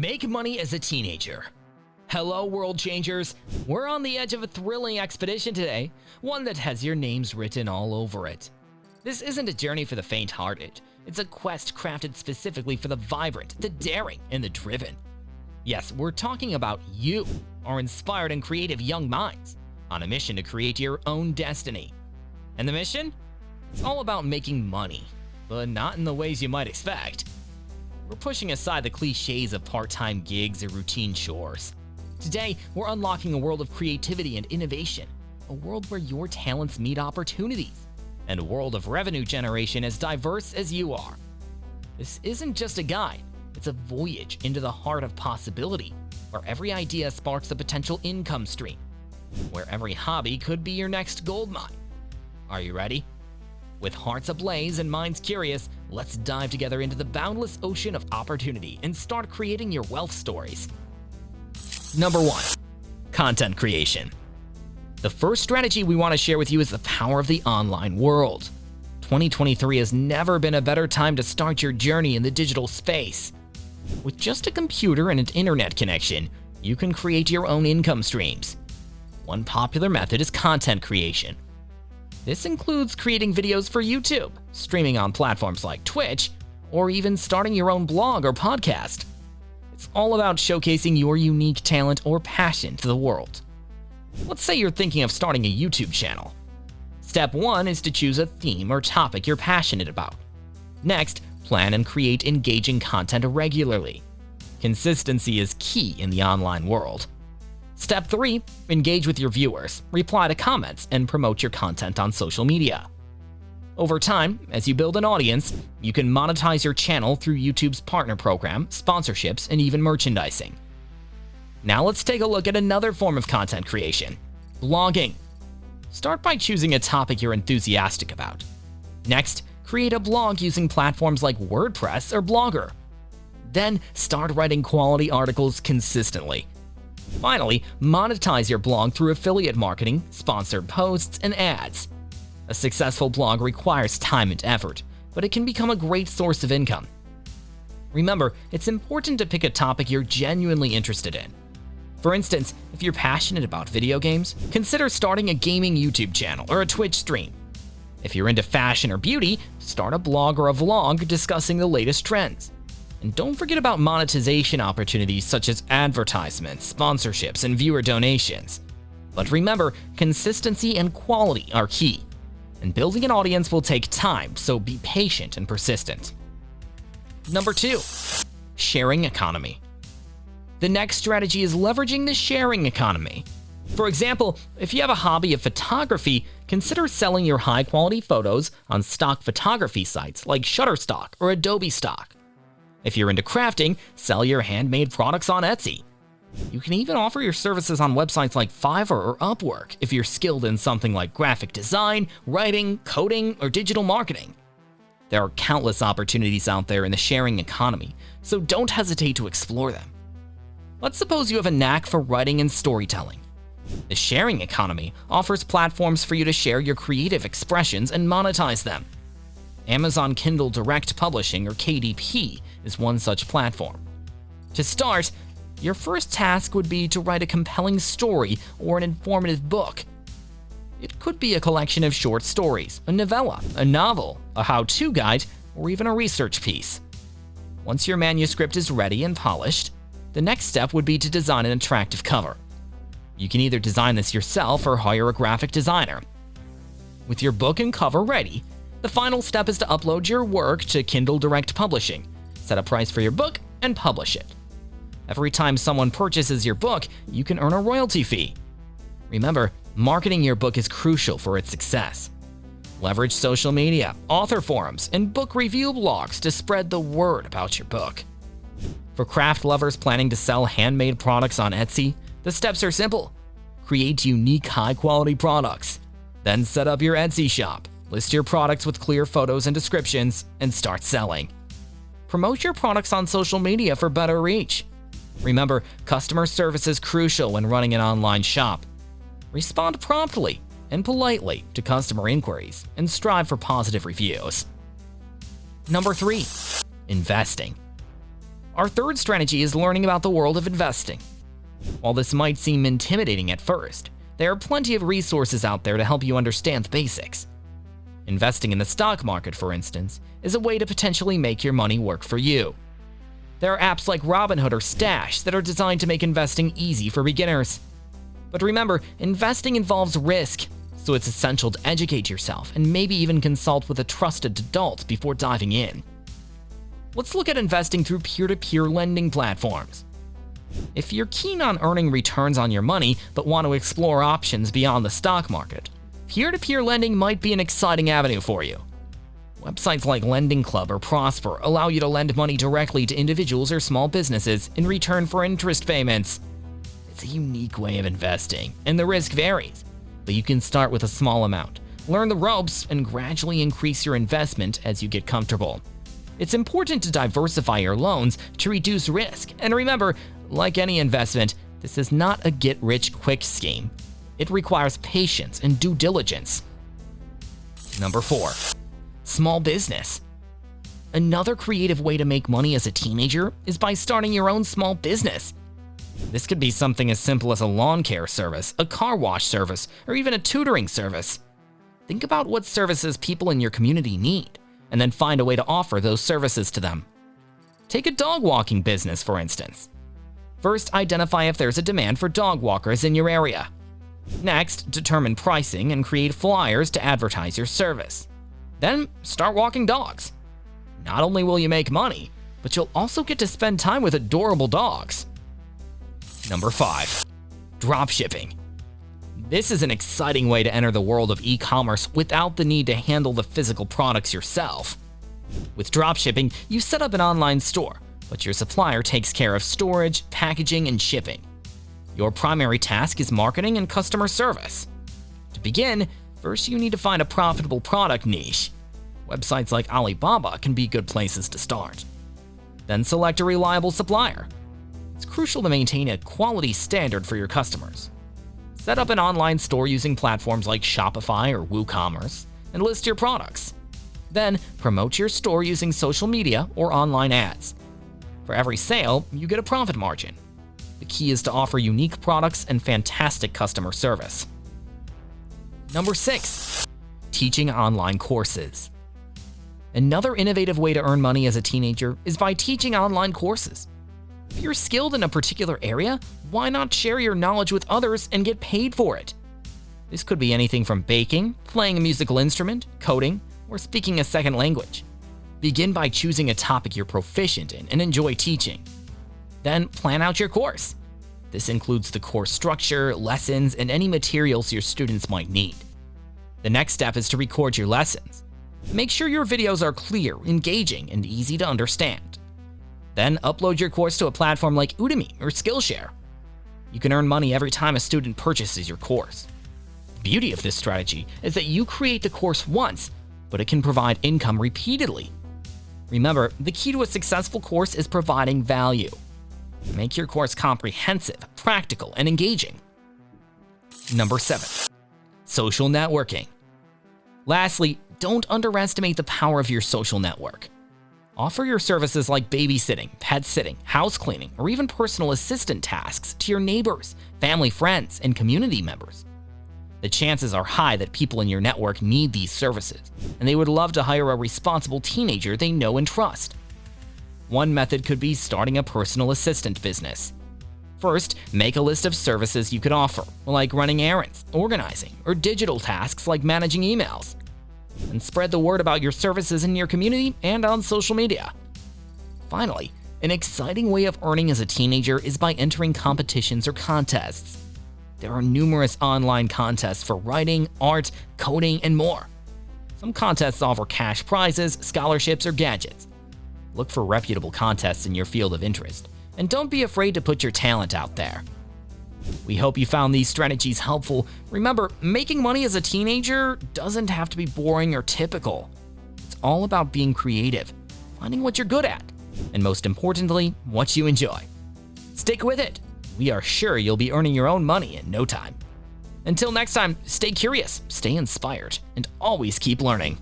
Make money as a teenager. Hello, world changers. We're on the edge of a thrilling expedition today, one that has your names written all over it. This isn't a journey for the faint-hearted. It's a quest crafted specifically for the vibrant, the daring, and the driven. Yes, we're talking about you, our inspired and creative young minds, on a mission to create your own destiny. And the mission? It's all about making money, but not in the ways you might expect. We're pushing aside the cliches of part-time gigs or routine chores. Today, we're unlocking a world of creativity and innovation, a world where your talents meet opportunities, and a world of revenue generation as diverse as you are. This isn't just a guide, it's a voyage into the heart of possibility, where every idea sparks a potential income stream, where every hobby could be your next gold mine. Are you ready? With hearts ablaze and minds curious, let's dive together into the boundless ocean of opportunity and start creating your wealth stories. Number 1. Content creation. The first strategy we want to share with you is the power of the online world. 2023 has never been a better time to start your journey in the digital space. With just a computer and an internet connection, you can create your own income streams. One popular method is content creation. This includes creating videos for YouTube, streaming on platforms like Twitch, or even starting your own blog or podcast. It's all about showcasing your unique talent or passion to the world. Let's say you're thinking of starting a YouTube channel. Step 1 is to choose a theme or topic you're passionate about. Next, plan and create engaging content regularly. Consistency is key in the online world. Step 3, engage with your viewers, reply to comments, and promote your content on social media. Over time, as you build an audience, you can monetize your channel through YouTube's partner program, sponsorships, and even merchandising. Now let's take a look at another form of content creation: blogging. Start by choosing a topic you're enthusiastic about. Next, create a blog using platforms like WordPress or Blogger. Then, start writing quality articles consistently. Finally, monetize your blog through affiliate marketing, sponsored posts, and ads. A successful blog requires time and effort, but it can become a great source of income. Remember, it's important to pick a topic you're genuinely interested in. For instance, if you're passionate about video games, consider starting a gaming YouTube channel or a Twitch stream. If you're into fashion or beauty, start a blog or a vlog discussing the latest trends. And don't forget about monetization opportunities such as advertisements, sponsorships, and viewer donations. But remember, consistency and quality are key. And building an audience will take time, so be patient and persistent. Number 2. Sharing economy. The next strategy is leveraging the sharing economy. For example, if you have a hobby of photography, consider selling your high-quality photos on stock photography sites like Shutterstock or Adobe Stock. If you're into crafting, sell your handmade products on Etsy. You can even offer your services on websites like Fiverr or Upwork if you're skilled in something like graphic design, writing, coding, or digital marketing. There are countless opportunities out there in the sharing economy, so don't hesitate to explore them. Let's suppose you have a knack for writing and storytelling. The sharing economy offers platforms for you to share your creative expressions and monetize them. Amazon Kindle Direct Publishing, or KDP, is one such platform. To start, your first task would be to write a compelling story or an informative book. It could be a collection of short stories, a novella, a novel, a how-to guide, or even a research piece. Once your manuscript is ready and polished, the next step would be to design an attractive cover. You can either design this yourself or hire a graphic designer. With your book and cover ready, the final step is to upload your work to Kindle Direct Publishing, set a price for your book, and publish it. Every time someone purchases your book, you can earn a royalty fee. Remember, marketing your book is crucial for its success. Leverage social media, author forums, and book review blogs to spread the word about your book. For craft lovers planning to sell handmade products on Etsy, the steps are simple. Create unique, high-quality products. Then set up your Etsy shop, list your products with clear photos and descriptions, and start selling. Promote your products on social media for better reach. Remember, customer service is crucial when running an online shop. Respond promptly and politely to customer inquiries and strive for positive reviews. Number 3. Investing. Our third strategy is learning about the world of investing. While this might seem intimidating at first, there are plenty of resources out there to help you understand the basics. Investing in the stock market, for instance, is a way to potentially make your money work for you. There are apps like Robinhood or Stash that are designed to make investing easy for beginners. But remember, investing involves risk, so it's essential to educate yourself and maybe even consult with a trusted adult before diving in. Let's look at investing through peer-to-peer lending platforms. If you're keen on earning returns on your money but want to explore options beyond the stock market, peer-to-peer lending might be an exciting avenue for you. Websites like Lending Club or Prosper allow you to lend money directly to individuals or small businesses in return for interest payments. It's a unique way of investing, and the risk varies, but you can start with a small amount, learn the ropes, and gradually increase your investment as you get comfortable. It's important to diversify your loans to reduce risk, and remember, like any investment, this is not a get-rich-quick scheme. It requires patience and due diligence. Number 4. Small business. Another creative way to make money as a teenager is by starting your own small business. This could be something as simple as a lawn care service, a car wash service, or even a tutoring service. Think about what services people in your community need, and then find a way to offer those services to them. Take a dog walking business, for instance. First, identify if there's a demand for dog walkers in your area. Next, determine pricing and create flyers to advertise your service. Then, start walking dogs. Not only will you make money, but you'll also get to spend time with adorable dogs. Number 5. Dropshipping. This is an exciting way to enter the world of e-commerce without the need to handle the physical products yourself. With dropshipping, you set up an online store, but your supplier takes care of storage, packaging, and shipping. Your primary task is marketing and customer service. To begin, first you need to find a profitable product niche. Websites like Alibaba can be good places to start. Then select a reliable supplier. It's crucial to maintain a quality standard for your customers. Set up an online store using platforms like Shopify or WooCommerce and list your products. Then promote your store using social media or online ads. For every sale, you get a profit margin. The key is to offer unique products and fantastic customer service. Number 6. Teaching online courses. Another innovative way to earn money as a teenager is by teaching online courses. If you're skilled in a particular area, why not share your knowledge with others and get paid for it? This could be anything from baking, playing a musical instrument, coding, or speaking a second language. Begin by choosing a topic you're proficient in and enjoy teaching. Then plan out your course. This includes the course structure, lessons, and any materials your students might need. The next step is to record your lessons. Make sure your videos are clear, engaging, and easy to understand. Then upload your course to a platform like Udemy or Skillshare. You can earn money every time a student purchases your course. The beauty of this strategy is that you create the course once, but it can provide income repeatedly. Remember, the key to a successful course is providing value. Make your course comprehensive, practical, and engaging. Number 7. Social networking. Lastly, don't underestimate the power of your social network. Offer your services like babysitting, pet sitting, house cleaning, or even personal assistant tasks to your neighbors, family, friends, and community members. The chances are high that people in your network need these services, and they would love to hire a responsible teenager they know and trust. One method could be starting a personal assistant business. First, make a list of services you could offer, like running errands, organizing, or digital tasks like managing emails. And spread the word about your services in your community and on social media. Finally, an exciting way of earning as a teenager is by entering competitions or contests. There are numerous online contests for writing, art, coding, and more. Some contests offer cash prizes, scholarships, or gadgets. Look for reputable contests in your field of interest, and don't be afraid to put your talent out there. We hope you found these strategies helpful. Remember, making money as a teenager doesn't have to be boring or typical. It's all about being creative, finding what you're good at, and most importantly, what you enjoy. Stick with it. We are sure you'll be earning your own money in no time. Until next time, stay curious, stay inspired, and always keep learning.